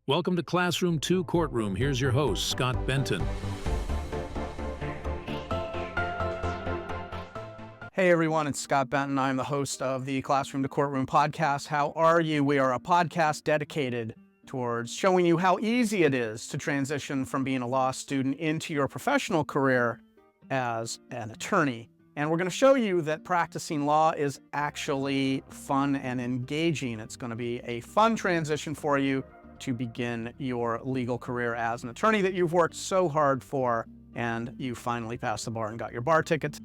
Welcome to Classroom 2 Courtroom. Here's your host, Scott Benton. Hey everyone, it's Scott Benton. I'm the host of the Classroom to Courtroom podcast. How are you? We are a podcast dedicated towards showing you how easy it is to transition from being a law student into your professional career as an attorney. And we're going to show you that practicing law is actually fun and engaging. It's going to be a fun transition for you to begin your legal career as an attorney that you've worked so hard for, and you finally passed the bar and got your bar ticket.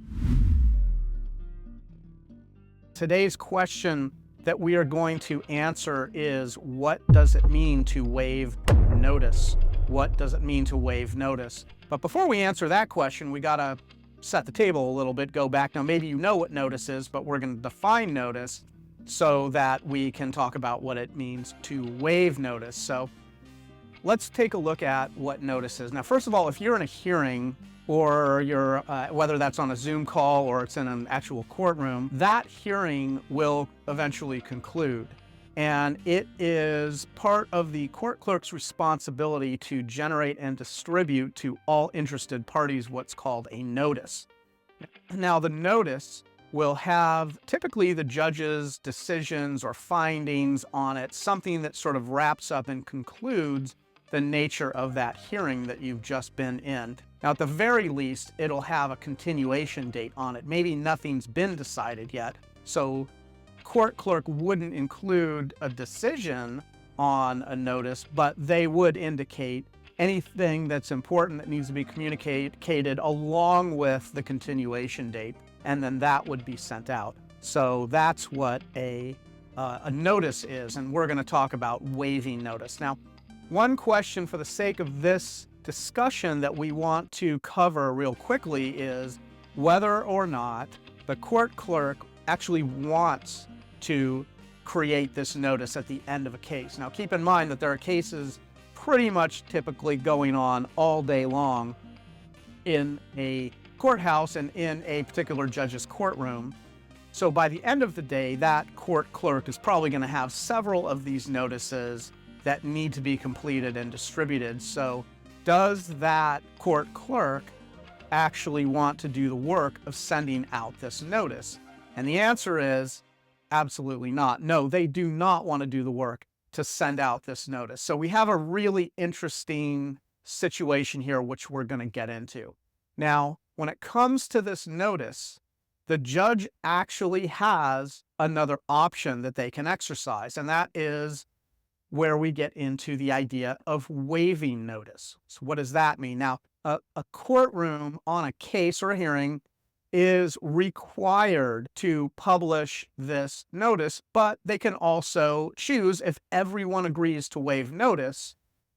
Today's question that we are going to answer is, what does it mean to waive notice? What does it mean to waive notice? But before we answer that question, we gotta set the table a little bit, go back. Now, maybe you know what notice is, but we're gonna define notice so that we can talk about what it means to waive notice. So let's take a look at what notice is. Now, first of all, if you're in a hearing, or you're, whether that's on a Zoom call or it's in an actual courtroom, that hearing will eventually conclude. And it is part of the court clerk's responsibility to generate and distribute to all interested parties what's called a notice. Now, the notice will have typically the judge's decisions or findings on it, something that sort of wraps up and concludes the nature of that hearing that you've just been in. Now, at the very least, it'll have a continuation date on it. Maybe nothing's been decided yet, so court clerk wouldn't include a decision on a notice, but they would indicate anything that's important that needs to be communicated along with the continuation date, and then that would be sent out. So that's what a notice is, and we're going to talk about waiving notice. Now, one question for the sake of this discussion that we want to cover real quickly is whether or not the court clerk actually wants to create this notice at the end of a case. Now, keep in mind that there are cases pretty much typically going on all day long in a courthouse and in a particular judge's courtroom. So by the end of the day, that court clerk is probably going to have several of these notices that need to be completed and distributed. So does that court clerk actually want to do the work of sending out this notice? And the answer is absolutely not. No, they do not want to do the work to send out this notice. So we have a really interesting situation here, which we're going to get into. Now, when it comes to this notice, the judge actually has another option that they can exercise, and that is where we get into the idea of waiving notice. So what does that mean? Now, a courtroom on a case or a hearing is required to publish this notice, but they can also choose, if everyone agrees to waive notice,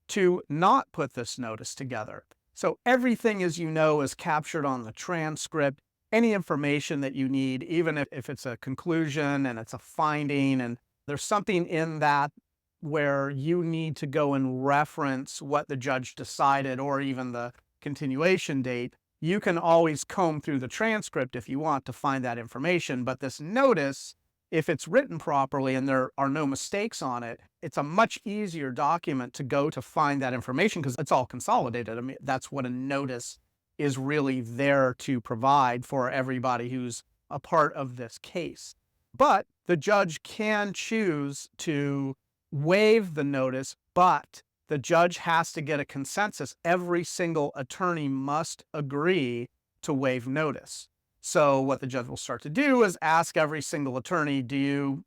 to not put this notice together. So everything, as you know, is captured on the transcript. Any information that you need, even if it's a conclusion and it's a finding and there's something in that where you need to go and reference what the judge decided or even the continuation date, you can always comb through the transcript if you want to find that information. But this notice, if it's written properly and there are no mistakes on it, it's a much easier document to go to find that information because it's all consolidated. I mean, that's what a notice is really there to provide for everybody who's a part of this case. But the judge can choose to waive the notice, but the judge has to get a consensus. Every single attorney must agree to waive notice. So what the judge will start to do is ask every single attorney, do you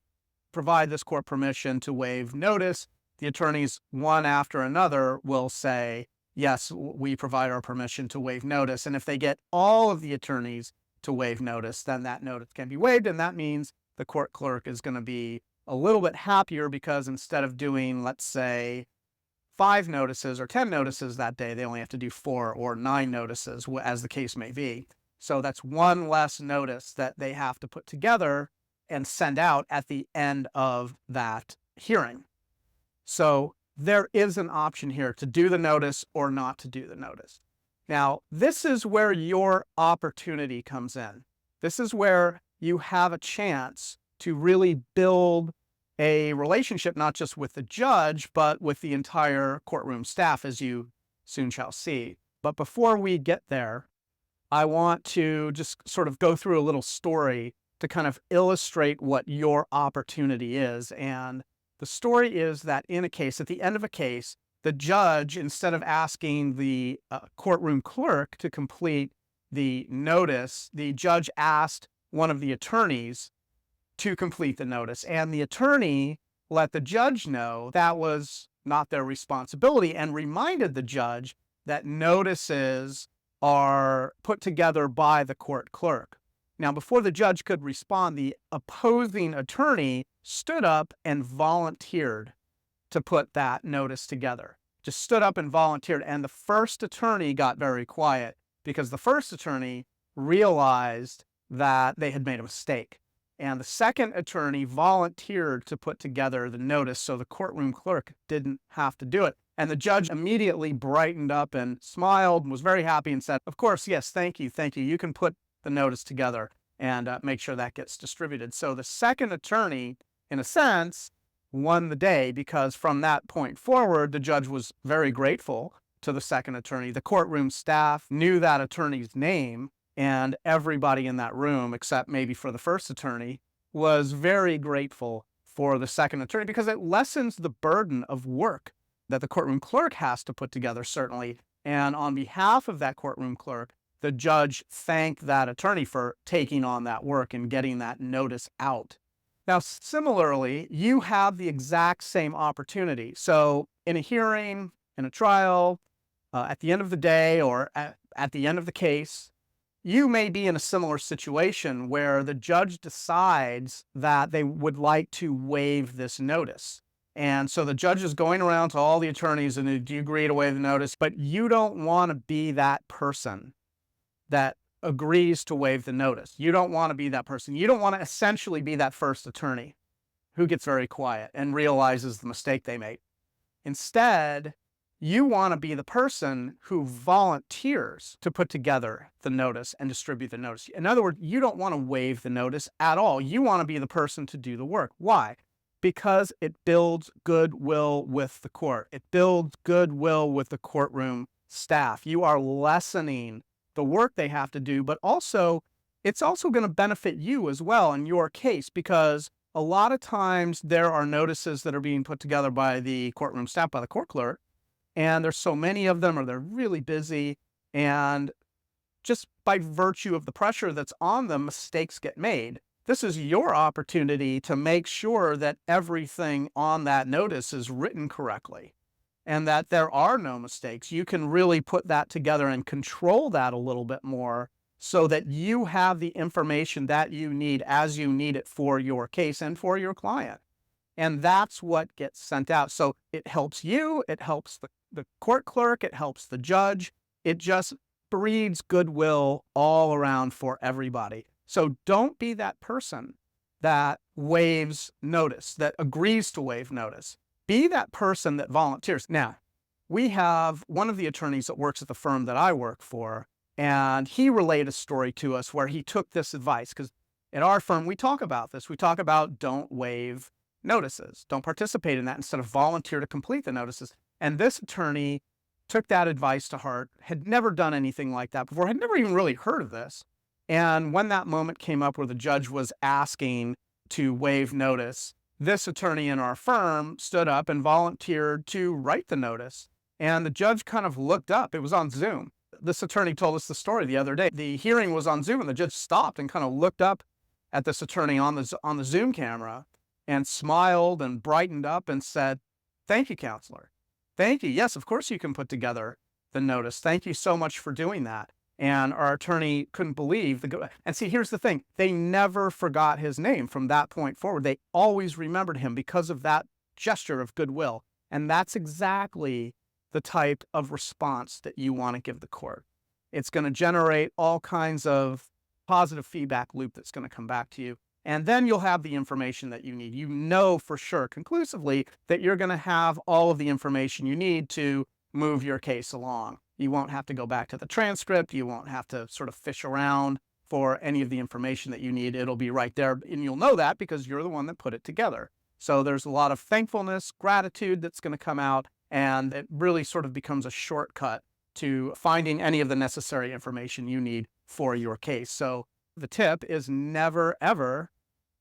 provide this court permission to waive notice? The attorneys, one after another, will say, yes, we provide our permission to waive notice. And if they get all of the attorneys to waive notice, then that notice can be waived. And that means the court clerk is going to be a little bit happier because instead of doing, let's say, 5 notices or 10 notices that day, they only have to do 4 or 9 notices, as the case may be. So that's one less notice that they have to put together and send out at the end of that hearing. So there is an option here to do the notice or not to do the notice. Now, this is where your opportunity comes in. This is where you have a chance to really build a relationship not just with the judge, but with the entire courtroom staff, as you soon shall see. But before we get there, I want to just sort of go through a little story to kind of illustrate what your opportunity is. And the story is that in a case, at the end of a case, the judge, instead of asking the courtroom clerk to complete the notice, the judge asked one of the attorneys to complete the notice. And the attorney let the judge know that was not their responsibility and reminded the judge that notices are put together by the court clerk. Now, before the judge could respond, the opposing attorney stood up and volunteered to put that notice together. Just stood up and volunteered. And the first attorney got very quiet because the first attorney realized that they had made a mistake. And the second attorney volunteered to put together the notice so the courtroom clerk didn't have to do it. And the judge immediately brightened up and smiled and was very happy and said, "Of course, yes, thank you. You can put the notice together and make sure that gets distributed." So the second attorney, in a sense, won the day because from that point forward, the judge was very grateful to the second attorney. The courtroom staff knew that attorney's name, and everybody in that room, except maybe for the first attorney, was very grateful for the second attorney because it lessens the burden of work that the courtroom clerk has to put together, certainly. And on behalf of that courtroom clerk, the judge thanked that attorney for taking on that work and getting that notice out. Now, similarly, you have the exact same opportunity. So in a hearing, in a trial, at the end of the day or at the end of the case, you may be in a similar situation where the judge decides that they would like to waive this notice. And so the judge is going around to all the attorneys and, "Do you agree to waive the notice?" But you don't want to be that person that agrees to waive the notice. You don't want to be that person. You don't want to essentially be that first attorney who gets very quiet and realizes the mistake they made. Instead, you want to be the person who volunteers to put together the notice and distribute the notice. In other words, you don't want to waive the notice at all. You want to be the person to do the work. Why? Because it builds goodwill with the court. It builds goodwill with the courtroom staff. You are lessening the work they have to do, but also it's also going to benefit you as well in your case, because a lot of times there are notices that are being put together by the courtroom staff, by the court clerk, and there's so many of them or they're really busy, and just by virtue of the pressure that's on them, mistakes get made. This is your opportunity to make sure that everything on that notice is written correctly and that there are no mistakes. You can really put that together and control that a little bit more so that you have the information that you need as you need it for your case and for your client. And that's what gets sent out. So it helps you, it helps the court clerk, it helps the judge. It just breeds goodwill all around for everybody. So don't be that person that waives notice, that agrees to waive notice. Be that person that volunteers. Now, we have one of the attorneys that works at the firm that I work for, and he relayed a story to us where he took this advice, because at our firm, we talk about this. We talk about don't waive notices. Don't participate in that. Instead of volunteer to complete the notices. And this attorney took that advice to heart, had never done anything like that before, had never even really heard of this. And when that moment came up where the judge was asking to waive notice, this attorney in our firm stood up and volunteered to write the notice. And the judge kind of looked up. It was on Zoom. This attorney told us the story the other day. The hearing was on Zoom, and the judge stopped and kind of looked up at this attorney on the Zoom camera and smiled and brightened up and said, "Thank you, counselor. Thank you. Yes, of course you can put together the notice. Thank you so much for doing that." And our attorney couldn't believe and see, here's the thing. They never forgot his name from that point forward. They always remembered him because of that gesture of goodwill. And that's exactly the type of response that you want to give the court. It's going to generate all kinds of positive feedback loop that's going to come back to you. And then you'll have the information that you need. You know for sure, conclusively, that you're going to have all of the information you need to move your case along. You won't have to go back to the transcript. You won't have to sort of fish around for any of the information that you need. It'll be right there. And you'll know that because you're the one that put it together. So there's a lot of thankfulness, gratitude that's going to come out, and it really sort of becomes a shortcut to finding any of the necessary information you need for your case. So the tip is never, ever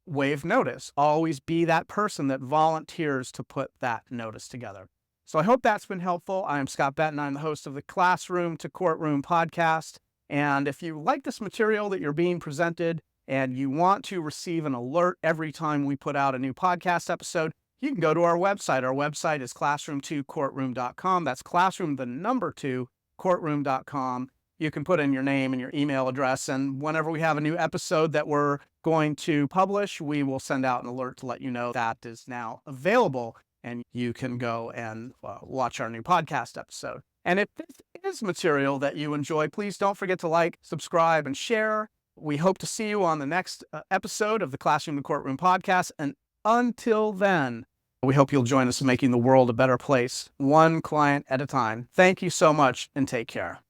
waive notice. Always be that person that volunteers to put that notice together. So I hope that's been helpful. I am Scott Benton. I'm the host of the Classroom to Courtroom podcast. And if you like this material that you're being presented and you want to receive an alert every time we put out a new podcast episode, you can go to our website. Our website is classroom2courtroom.com. That's classroom, the number 2, courtroom.com. You can put in your name and your email address, and whenever we have a new episode that we're going to publish, we will send out an alert to let you know that is now available, and you can go and watch our new podcast episode. And if this is material that you enjoy, please don't forget to like, subscribe, and share. We hope to see you on the next episode of the Classroom to Courtroom podcast, and until then, we hope you'll join us in making the world a better place, one client at a time. Thank you so much, and take care.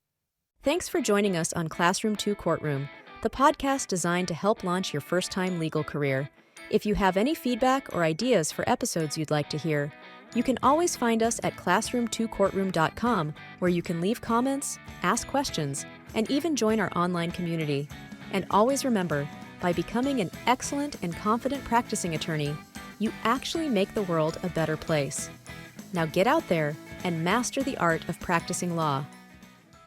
Thanks for joining us on Classroom to Courtroom, the podcast designed to help launch your first-time legal career. If you have any feedback or ideas for episodes you'd like to hear, you can always find us at classroom2courtroom.com, where you can leave comments, ask questions, and even join our online community. And always remember, by becoming an excellent and confident practicing attorney, you actually make the world a better place. Now get out there and master the art of practicing law.